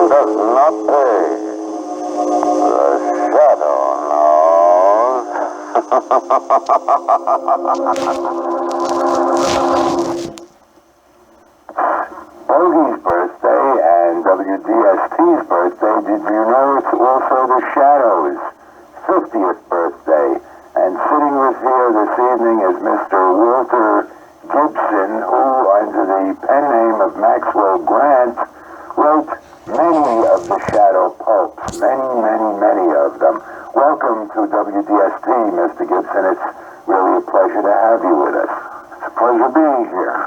does not pay. The shadow knows. Bogey's birthday and WDST's birthday, did you know it's also the Shadow's 50th birthday? And sitting with here this evening is Mr. Walter Gibson, who, under the pen name of Maxwell Grant, wrote many of the Shadow Pulps, many of them. Welcome to WDST, Mr. Gibson. It's really a pleasure to have you with us. It's a pleasure being here.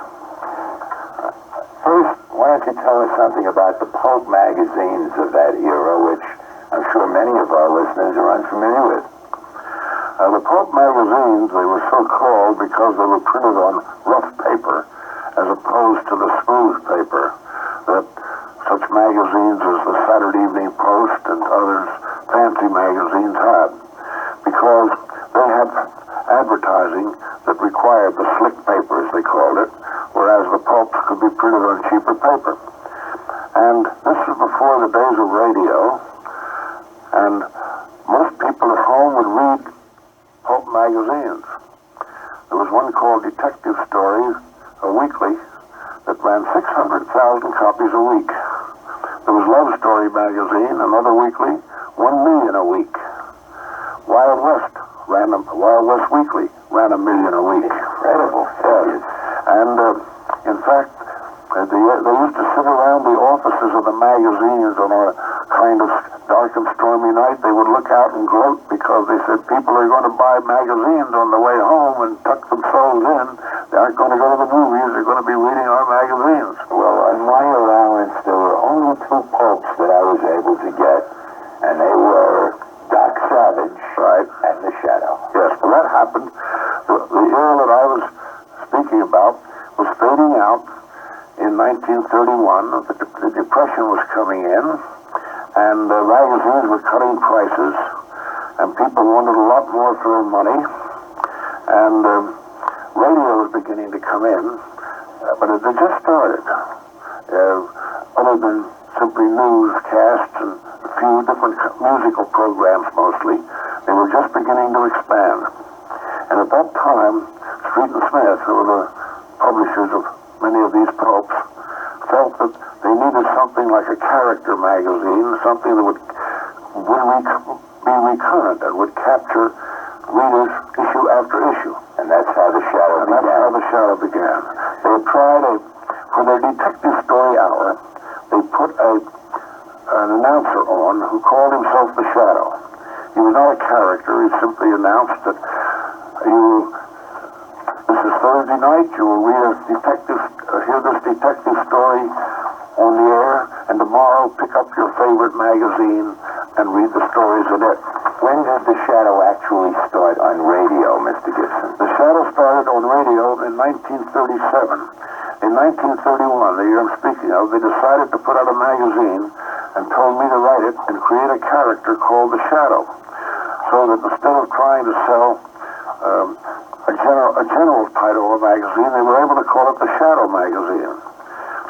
First, why don't you tell us something about the Pulp magazines of that era, which I'm sure many of our listeners are unfamiliar with. The Pulp magazines, they were so called because they were printed on rough paper as opposed to the smooth paper that such magazines as the Saturday Evening Post and others, fancy magazines, had. Because they had advertising that required the slick paper, as they called it, whereas the pulps could be printed on cheaper paper. And this was before the days of radio, and most people at home would read pulp magazines. There was one called Detective Stories, a weekly, that ran 600,000 copies a week. There was Love Story magazine, another weekly, 1 million a week. Wild West Weekly ran 1 million a week. Incredible. Yes. And in fact, they used to sit around the offices of the magazines on a kind of dark and stormy night. They would look out and gloat because they said people are going to buy magazines on the way home and tuck themselves in. They aren't going to go to the movies. They're going to be reading our magazines. Well, on my allowance, there were only 2 pulps that I was able to get, and they were Doc Savage, right, and The Shadow. Yes, well, that happened. The era that I was speaking about was fading out in 1931. The Depression was coming in, and magazines were cutting prices, and people wanted a lot more for their money, and radio was beginning to come in, but it had just started. Other than simply newscasts and a few different musical programs mostly, they were just beginning to expand. And at that time, Street and Smith, who were the publishers of many of these pulps, felt that they needed something like a character magazine, something that would be recurrent and would capture readers issue after issue. And that's how The Shadow began. They had tried for their detective story hour, they put an announcer on who called himself The Shadow. He was not a character. He simply announced that this is Thursday night, you will hear this detective story on the air, and tomorrow pick up your favorite magazine and read the stories in it. When did The Shadow actually start on radio, Mr. Gibson? The Shadow started on radio in 1937. In 1931, the year I'm speaking of, they decided to put out a magazine and told me to write it and create a character called The Shadow, so that instead of trying to sell a general title of a magazine, they were able to call it The Shadow Magazine.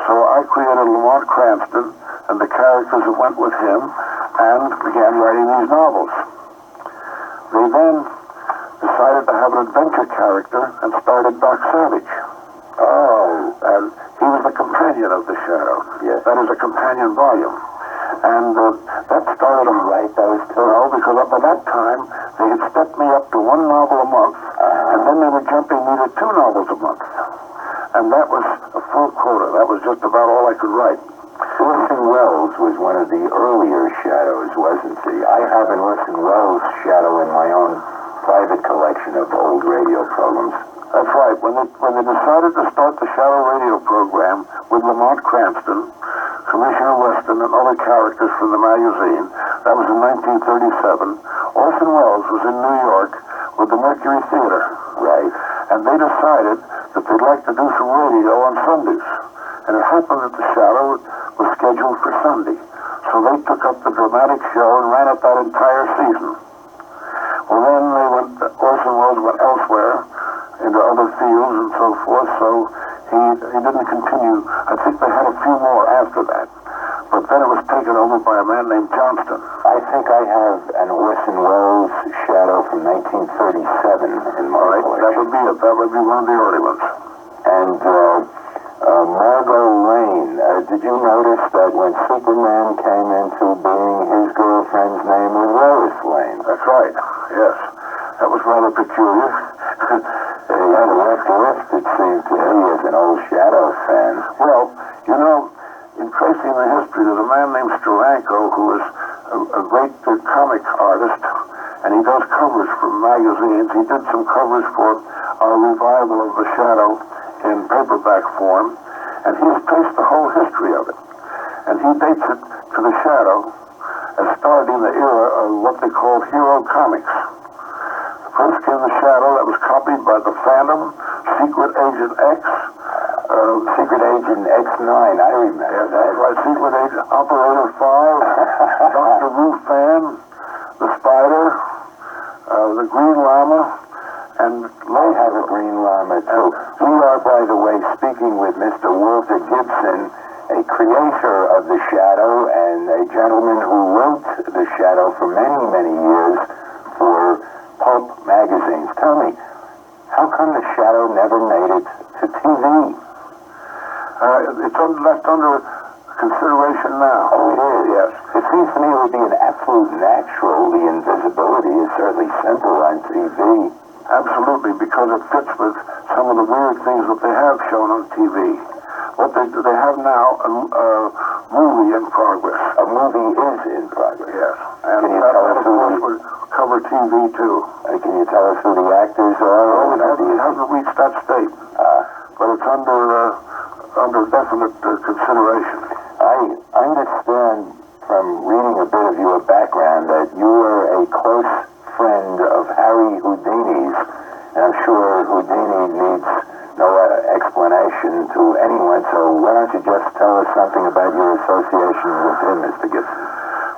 So I created Lamont Cranston and the characters that went with him and began writing these novels. They then decided to have an adventure character and started Doc Savage. Oh, and he was the companion of The Shadow. Yes. That is a companion volume. And that started them right, those two. No, because up at that time, they had stepped me up to 1 novel a month, and then they were jumping me to 2 novels a month. And that was a full quota. That was just about all I could write. Orson Welles was one of the earlier Shadows, wasn't he? I have an Orson Welles Shadow in my own private collection of old radio programs. That's right. When they decided to start the Shadow radio program with Lamont Cranston, Commissioner Weston, and other characters from the magazine, that was in 1937, Orson Welles was in New York with the Mercury Theater. Right. And they decided that they'd like to do some radio on Sundays. And it happened that the Shadow was scheduled for Sunday. So they took up the dramatic show and ran it that entire season. Well, then Orson Welles went elsewhere into other fields and so forth, so he didn't continue. I think they had a few more after that. but then it was taken over by a man named Johnston. I think I have an Orson Welles shadow from 1937 in my collection. That would be it. That would be one of the early ones. And Margot Lane, did you notice that when Superman came into being, his girlfriend's name was Lois Lane? That's right, yes. That was rather peculiar. He had a left lift, it seemed to me, as an old Shadow fan. Well, you know, in tracing the history, there's a man named Steranko who is a great comic artist, and he does covers for magazines. He did some covers for our revival of the Shadow in paperback form, and he has traced the whole history of it. And he dates it to the Shadow as starting the era of what they called hero comics. First came the Shadow that was copied by the Phantom, Secret Agent X, Secret Agent X9, I remember that. That's right, Secret Agent Operator 5, Dr. Rufan, the Spider, the Green Llama, and they have a Green Llama too. We are, by the way, speaking with Mr. Walter Gibson, a creator of the Shadow and a gentleman who wrote the Shadow for many, many years for Pulp magazines. Tell me, how come the Shadow never made it to TV? It's left under consideration now. Oh, it is? Yes. It seems to me it would be an absolute natural. The invisibility is certainly simple on TV. Absolutely, because it fits with some of the weird things that they have shown on TV. What they have now, a movie in progress. A movie is in progress? Yes. And can you tell us who would cover TV too. Can you tell us who the actors are? No, it hasn't reached that state. But it's under definite consideration. I understand from reading a bit of your background that you were a close friend of Harry Houdini's, and I'm sure Houdini needs no explanation to anyone, so why don't you just tell us something about your association with him, Mr. Gibson?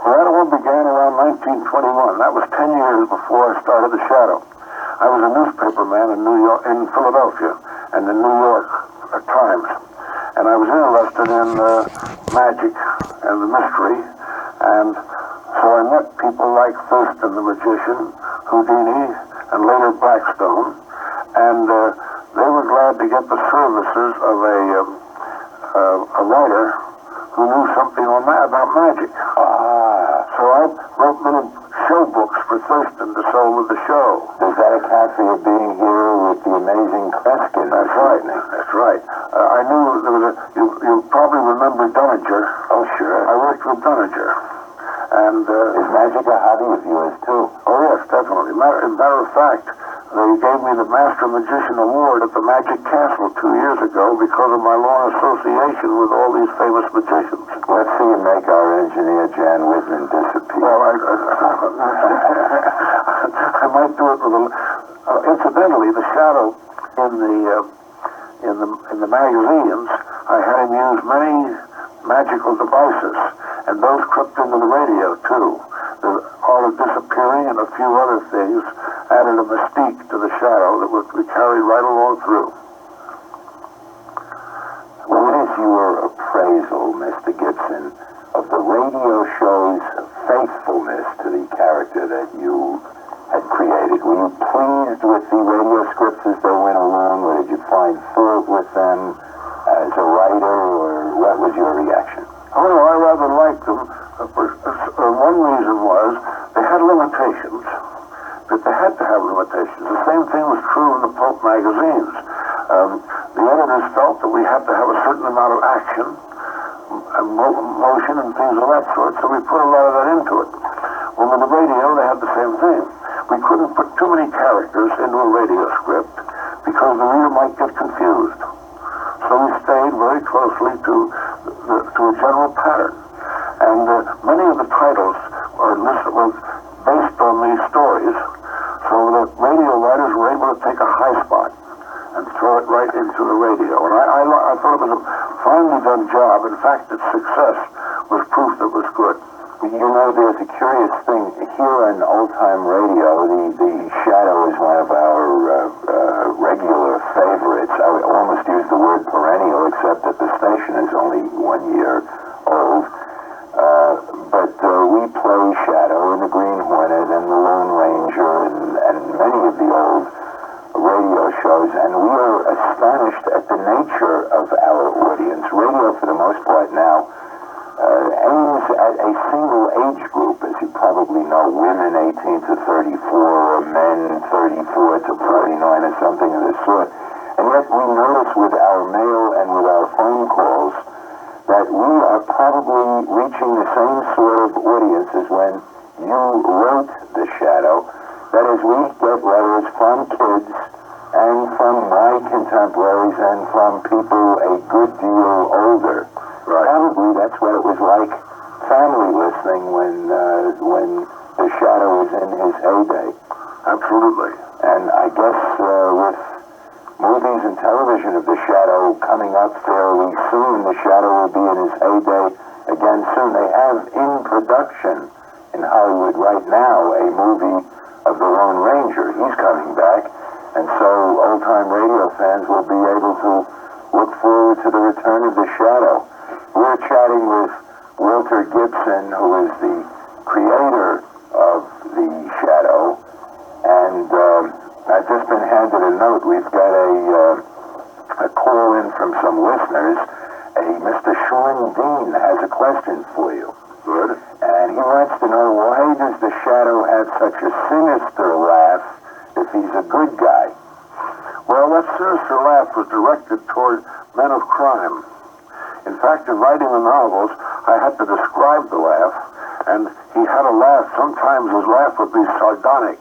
Well, that all began around 1921. That was 10 years before I started the Shadow. I was a newspaperman in Philadelphia and the New York Times, and I was interested in magic and the mystery, and so I met people like Thurston the Magician, Houdini, and later Blackstone, and they were glad to get the services of a writer who knew something about magic. So I wrote little show books for Thurston to sell with the show. Does that account for your being here with the amazing Kreskin? That's right. That's right. I knew there was you probably remember Dunninger. Oh, sure. I worked with Dunninger. And is magic a hobby of yours, too? Oh, yes, definitely. Matter of fact, they gave me the Master Magician Award at the Magic Castle 2 years ago because of my long association with all these famous magicians. Let's see you make our engineer, Jan Whitman, disappear. Well, I might do it with a... incidentally, the Shadow in the magazines, I had him use many magical devices, and those crept into the radio, too. The art of disappearing and a few other things added a mystique to the Shadow that would be carried right along through. What is your appraisal, Mr. Gibson, of the radio show's faithfulness to the character that you had created? Were you pleased with the radio scripts as they went along, or did you find fault with them as a writer, or what was your reaction? Oh, no, I rather liked them. One reason was they had limitations, but they had to have limitations. The same thing was true in the Pulp magazines. The editors felt that we had to have a certain amount of action and motion and things of that sort, so we put a lot of that into it. Well, with the radio, they had the same thing. We couldn't put too many characters into a radio script because the reader might get confused. So we stayed very closely to a general pattern. And many of the titles were based on these stories, so the radio writers were able to take a high spot and throw it right into the radio. And I thought it was a finely done job. In fact, its success was proof that it was good. You know, there's a curious thing. Here on old-time radio, the Shadow is one of our regular favorites. I would almost use the word perennial, except that the station is only 1 year old. But we play Shadow and the Green Hornet and the Lone Ranger and many of the old radio shows, and we are astonished at the nature of our audience. Radio, for the most part now, aims at a single age group, as you probably know, women 18 to 34, or men 34 to 49, or something of this sort. And yet we notice with our mail and with our phone calls that we are probably reaching the same sort of audience as when you wrote The Shadow. That is, we get letters from kids and from my contemporaries and from people a good deal older. Right. Probably that's what it was like, family listening when The Shadow was in his heyday. Absolutely. And I guess with movies and television of The Shadow coming up fairly soon, The Shadow will be in his heyday again soon. They have in production in Hollywood right now a movie of the Lone Ranger. He's coming back, and so old-time radio fans will be able to look forward to the return of The Shadow. We're chatting with Walter Gibson, who is the creator of The Shadow, and I've just been handed a note. We've got a call in from some listeners. Mr. Sean Dean has a question for you. Good. And he wants to know, why does The Shadow have such a sinister laugh if he's a good guy? Well, that sinister laugh was directed toward men of crime. In fact, in writing the novels, I had to describe the laugh, and he had a laugh. Sometimes his laugh would be sardonic.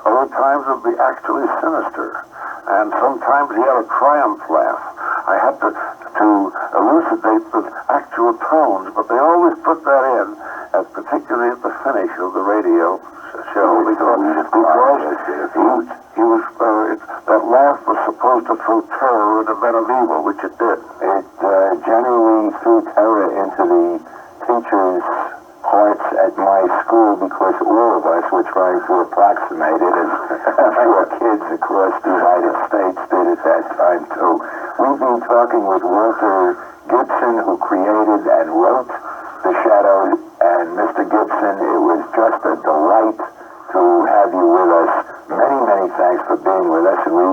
Other times it would be actually sinister. And sometimes he had a triumph laugh. I had to elucidate the actual tones, but they always put that in, particularly at the finish of the radio show, because that laugh was supposed to throw terror into men of evil, which it did. It generally threw terror into the teachers' hearts at my school, because all of us were trying to approximate it, as I'm sure kids across the United States did at that time too. We've been talking with Walter Gibson, who created and wrote The Shadow, and Mr. Gibson, it was just a delight to have you with us. Many, many thanks for being with us, and we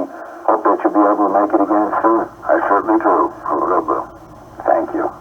hope that you'll be able to make it again soon. I certainly do. Thank you.